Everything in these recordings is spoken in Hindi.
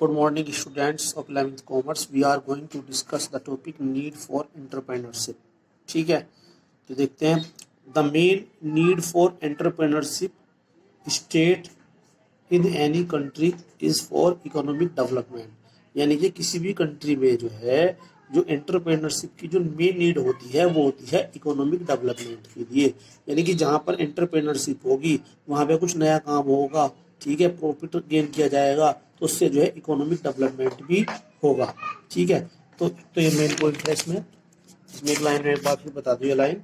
Good morning, students of 11th Commerce. We are going to discuss the topic need for entrepreneurship. ठीक है, तो देखते हैं. The main need for entrepreneurship state in any country is for economic development. यानी कि किसी भी कंट्री में जो है जो एंटरप्रेन्योरशिप की जो मेन नीड होती है वो होती है इकोनॉमिक डेवलपमेंट के लिए. यानी कि जहाँ पर एंटरप्रेन्योरशिप होगी वहाँ पे कुछ नया काम होगा, ठीक है, प्रॉफिट गेन किया जाएगा, तो उससे जो है इकोनॉमिक डेवलपमेंट भी होगा. ठीक है, तो ये मेन पॉइंट है. इसमें एक लाइन एक बात बता दो. ये line,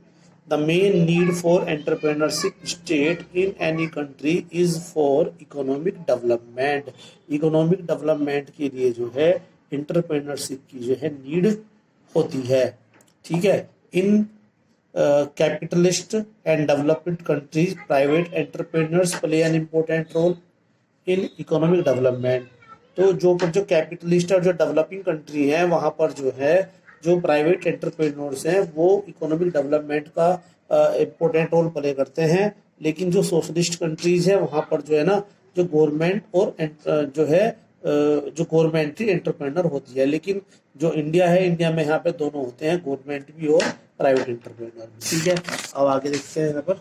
the main need for entrepreneurship state in any country is for economic development. Economic development के लिए जो है एंटरप्रेन्योरशिप की जो है नीड होती है. ठीक है, in capitalist and developed countries private entrepreneurs play an important role in economic development. तो जो कैपिटलिस्ट और जो डेवलपिंग कंट्री है वहाँ पर जो है जो प्राइवेट एंटरप्रेन्योर्स हैं वो इकोनॉमिक डेवलपमेंट का इम्पोर्टेंट रोल प्ले करते हैं. लेकिन जो सोशलिस्ट कंट्रीज है वहाँ पर जो है ना जो गवर्नमेंट और जो है जो गवर्नमेंट ही एंटरप्रेन्योर होती है. लेकिन जो इंडिया है, इंडिया में यहाँ पे दोनों होते हैं, गवर्नमेंट भी और प्राइवेट एंटरप्रेन्योर भी. ठीक है, अब आगे देखते हैं. यहाँ पर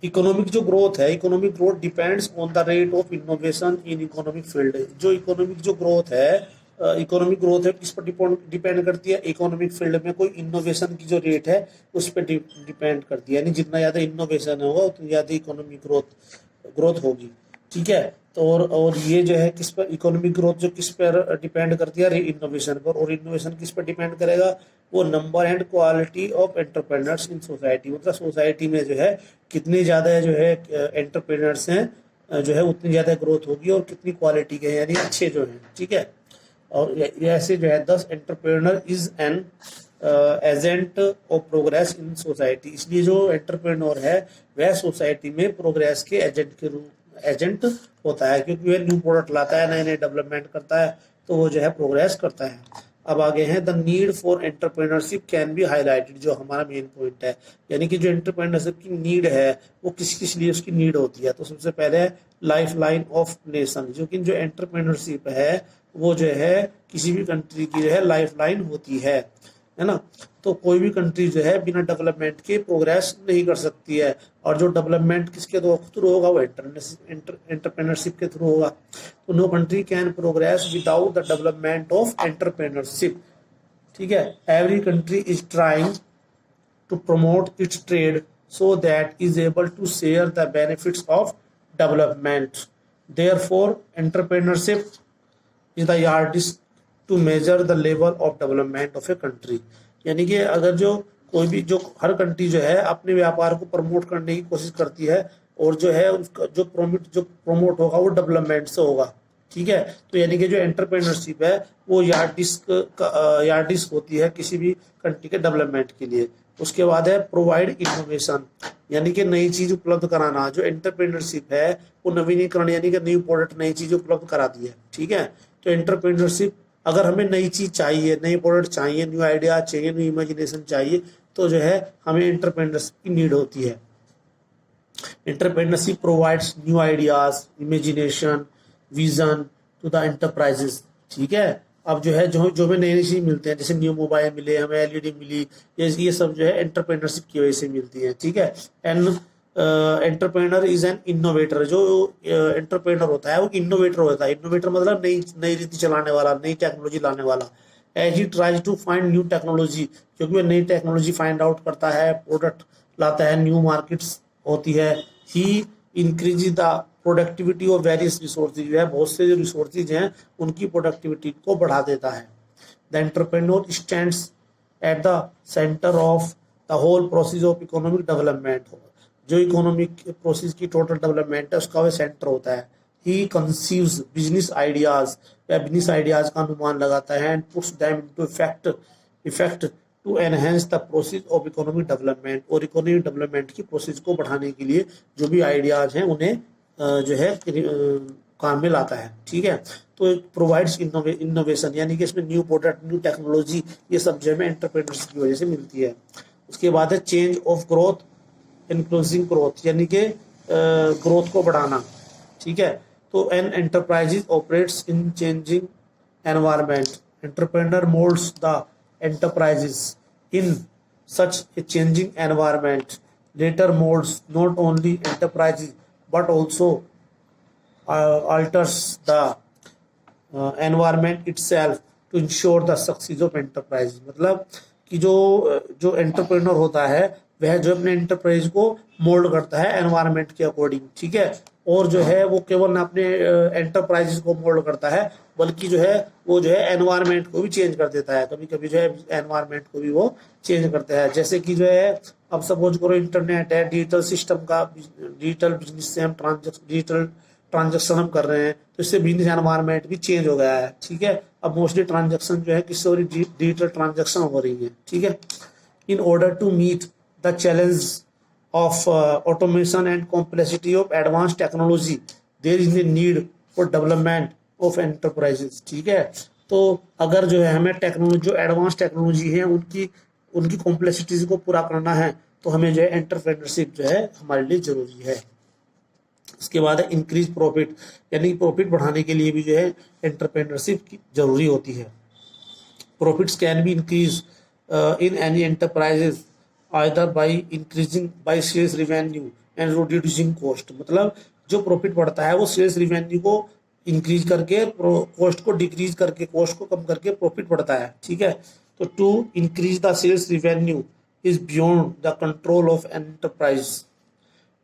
इकोनॉमिक जो ग्रोथ है, economic growth depends on the rate of innovation in economic field. जो इकोनॉमिक जो ग्रोथ है, इकोनॉमिक ग्रोथ है किस पर डिपेंड करती है? इकोनॉमिक फील्ड में कोई इनोवेशन की जो रेट है उस पर डिपेंड करती है. यानी जितना ज़्यादा इनोवेशन होगा उतनी ज़्यादा इकोनॉमिक ग्रोथ होगी. ठीक है, तो और ये जो है किस पर इकोनॉमिक ग्रोथ जो किस पर डिपेंड करती है? इनोवेशन पर. और इनोवेशन किस पर डिपेंड करेगा? वो number and quality of entrepreneurs in society. मतलब सोसाइटी में जो है कितने ज़्यादा जो है एंटरप्रेन्योर्स हैं जो है उतनी ज़्यादा ग्रोथ होगी और कितनी क्वालिटी के हैं यानी अच्छे जो हैं. ठीक है, और ऐसे जो है 10 entrepreneur is an agent of progress in society. इसलिए जो एंटरप्रेन्योर है वह सोसाइटी में प्रोग्रेस के एजेंट होता है, क्योंकि वह न्यू प्रोडक्ट लाता है, नए नए डेवलपमेंट करता है, तो वो जो है प्रोग्रेस करता है. अब आगे हैं the need for entrepreneurship can be highlighted, जो हमारा मेन पॉइंट है. यानी कि जो एंटरप्रेन्योरशिप की नीड है वो किस किस लिए उसकी नीड होती है. तो सबसे पहले लाइफ लाइन ऑफ नेशन. जो कि जो एंटरप्रेन्योरशिप है वो जो है किसी भी कंट्री की जो है लाइफ लाइन होती है ना. तो कोई भी कंट्री जो है बिना डेवलपमेंट के प्रोग्रेस नहीं कर सकती है. और जो डेवलपमेंट किसके थ्रू होगा? वो एंटरप्रेन्योरशिप के थ्रू होगा. तो no country can progress without the development of entrepreneurship. ठीक है, every country is trying to promote its trade so that is able to share the benefits of development. Therefore entrepreneurship is the yardstick to measure the level of development of a country. यानी कि अगर जो कोई भी जो हर कंट्री जो है अपने व्यापार को प्रमोट करने की कोशिश करती है और जो है उसका जो प्रमोट होगा वो डेवलपमेंट से होगा. ठीक है, तो यानी कि जो एंटरप्रेन्योरशिप है वो यार्डस्टिक होती है किसी भी कंट्री के डेवलपमेंट के लिए. उसके बाद है प्रोवाइड इनोवेशन, यानी कि नई चीज उपलब्ध कराना. जो एंटरप्रेन्योरशिप है वो नवीनीकरण यानी कि न्यू प्रोडक्ट, नई चीज उपलब्ध कराती है. ठीक है, तो एंटरप्रेन्योरशिप अगर हमें नई चीज चाहिए, नई प्रोडक्ट चाहिए, न्यू आइडिया चाहिए, न्यू इमेजिनेशन चाहिए, तो जो है हमें एंटरप्रेन्योरशिप की नीड होती है. Entrepreneurship provides new ideas, imagination, vision to the enterprises. ठीक है, अब जो है जो हमें नई नई चीज मिलते हैं, जैसे न्यू मोबाइल मिले, हमें एलईडी मिली, ये सब जो है एंटरप्रेन्योरशिप की वजह से मिलती है. ठीक है, and entrepreneur is an innovator. जो एंटरप्रेन्योर होता है वो इनोवेटर होता है. इनोवेटर मतलब नई रीति चलाने वाला, नई टेक्नोलॉजी लाने वाला. As he tries to find new technology, क्योंकि वह नई टेक्नोलॉजी फाइंड आउट करता है, प्रोडक्ट लाता है, न्यू मार्केट्स होती है. He increase the productivity of various resources. है बहुत से जो रिसोर्सेज हैं उनकी प्रोडक्टिविटी को बढ़ा देता है. The entrepreneur stands at the centre of the whole process of economic development. जो इकोनॉमिक प्रोसेस की टोटल डेवलपमेंट है उसका वह सेंटर होता है. ही कंसीव्स बिजनेस आइडियाज, या बिजनेस आइडियाज का अनुमान लगाता है, and puts them into effect to enhance the process of economic development. और इकोनॉमिक डेवलपमेंट की प्रोसेस को बढ़ाने के लिए जो भी आइडियाज हैं उन्हें जो है काम में लाता है. ठीक है, तो प्रोवाइड्स इनोवेशन, यानी कि इसमें न्यू प्रोडक्ट, न्यू टेक्नोलॉजी, ये सब जो है एंटरप्रेन्योरशिप की वजह से मिलती है. उसके बाद है change of growth inclusive growth, यानी कि ग्रोथ को बढ़ाना. ठीक है। तो an enterprises operates in changing environment, entrepreneur moulds the enterprises in such a changing environment, later molds not only enterprises but also alters the environment itself to ensure the success of enterprise। मतलब कि जो एंटरप्रेन्योर होता है वह जो अपने एंटरप्राइज को मोल्ड करता है एनवायरनमेंट के अकॉर्डिंग, ठीक है। और जो है वो केवल ना अपने एंटरप्राइजेस को मोल्ड करता है बल्कि जो है वो जो है एनवायरनमेंट को भी चेंज कर देता है, कभी कभी जो है एनवायरनमेंट को भी वो चेंज करता है। जैसे कि जो है अब सपोज करो इंटरनेट है, डिजिटल सिस्टम का, डिजिटल बिजनेस से हम डिजिटल ट्रांजेक्शन हम कर रहे हैं तो इससे बिजनेस एनवायरनमेंट भी चेंज हो गया है, ठीक है। अब मोस्टली ट्रांजेक्शन जो है किससे हो रही, डिजिटल ट्रांजेक्शन हो रही है, ठीक है। In order to meet the challenge of automation and complexity of advanced technology, there is a need for development of enterprises, ठीक है। तो अगर जो है हमें टेक्नोलॉजी, जो एडवांस टेक्नोलॉजी है उनकी कॉम्प्लेक्सिटीज को पूरा करना है तो हमें जो है एंटरप्रेन्योरशिप जो है हमारे लिए जरूरी है। इसके बाद है इंक्रीज प्रॉफिट, यानी प्रॉफिट बढ़ाने के लिए भी जो है एंटरप्रेन्योरशिप की जरूरी होती है। Profits can be increase in any enterprises either by increasing by sales revenue and reducing cost, मतलब जो प्रॉफिट बढ़ता है वो सेल्स रिवेन्यू को इंक्रीज करके, कॉस्ट को डिक्रीज करके, कॉस्ट को कम करके प्रॉफिट बढ़ता है, ठीक है। तो to increase the sales revenue is beyond the control of enterprise,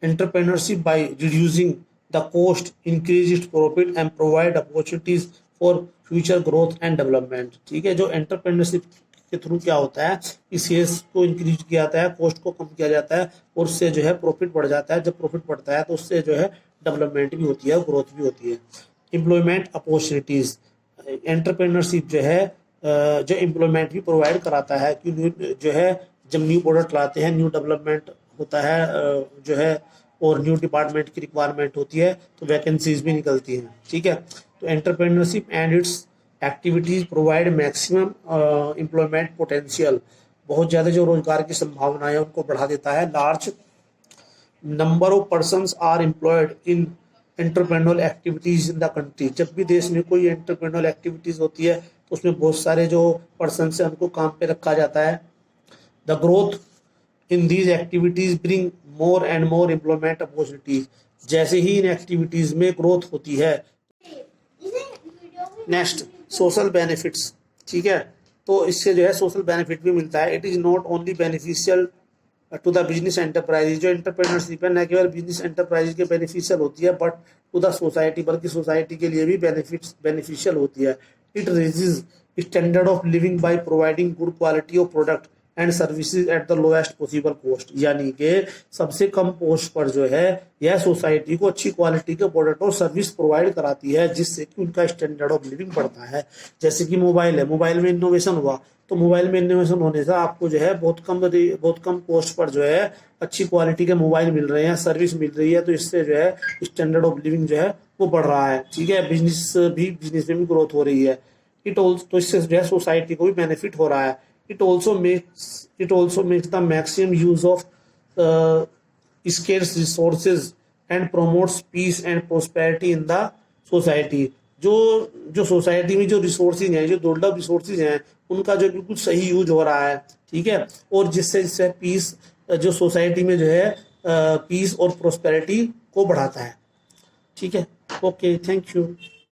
entrepreneurship by reducing the cost increase its profit and provide opportunities for future growth and development, ठीक है। जो एंटरप्रेन्योरशिप के थ्रू क्या होता है कि सेल्स को इंक्रीज किया जाता है, कॉस्ट को कम किया जाता है और उससे जो है प्रॉफिट बढ़ जाता है। जब प्रॉफिट बढ़ता है तो उससे जो है डेवलपमेंट भी होती है, ग्रोथ भी होती है। एम्प्लॉयमेंट अपॉर्चुनिटीज, एंटरप्रेन्योरशिप जो है जो एम्प्लॉयमेंट भी प्रोवाइड कराता है कि जो है जब न्यू प्रोडक्ट लाते हैं, न्यू डेवलपमेंट होता है जो है और न्यू डिपार्टमेंट की रिक्वायरमेंट होती है तो वैकेंसीज भी निकलती हैं, ठीक है। तो entrepreneurship and it's activities provide maximum employment potential, बहुत ज़्यादा जो रोजगार की संभावना है उनको बढ़ा देता है। Large number of persons are employed in entrepreneurial activities in the country, जब भी देश में कोई एंटरप्रेन्योरल एक्टिविटीज होती है तो उसमें बहुत सारे जो पर्सन है उनको काम पे रखा जाता है। The growth in these activities bring more and more employment opportunities, जैसे ही इन एक्टिविटीज में ग्रोथ होती है। नेक्स्ट सोशल बेनिफिट्स, ठीक है। तो इससे जो है सोशल बेनिफिट भी मिलता है। It is not only beneficial to the business enterprise, जो एंटरप्रेन्योरशिप है न केवल बिजनेस एंटरप्राइज के बेनिफिशियल होती है बट टू द सोसाइटी, बल्कि सोसाइटी के लिए भी बेनिफिशियल होती है। It raises standard of living by providing good quality of product and services at the lowest possible cost, यानी कि सबसे कम कॉस्ट पर जो है यह सोसाइटी को अच्छी क्वालिटी के प्रोडक्ट और सर्विस प्रोवाइड कराती है जिससे कि उनका स्टैंडर्ड ऑफ लिविंग बढ़ता है। जैसे कि मोबाइल है, मोबाइल में इनोवेशन हुआ तो मोबाइल में इनोवेशन होने से आपको जो है बहुत कम कॉस्ट पर जो है अच्छी क्वालिटी के मोबाइल मिल रहे हैं, सर्विस मिल रही है, तो इससे जो है स्टैंडर्ड ऑफ लिविंग जो है वो बढ़ रहा है, ठीक है। बिजनेस में भी ग्रोथ हो रही है। तो इससे जो है सोसाइटी को भी बेनिफिट हो रहा है। It also makes the maximum use of scarce resources and promotes peace and prosperity in the society। जो सोसाइटी में जो रिसोर्सेज हैं, जो दुर्लभ रिसोर्सेज हैं, उनका जो बिल्कुल सही यूज हो रहा है, ठीक है। और जिससे पीस, जो सोसाइटी में जो है पीस और प्रोस्पेरिटी को बढ़ाता है, ठीक है। Okay, thank you.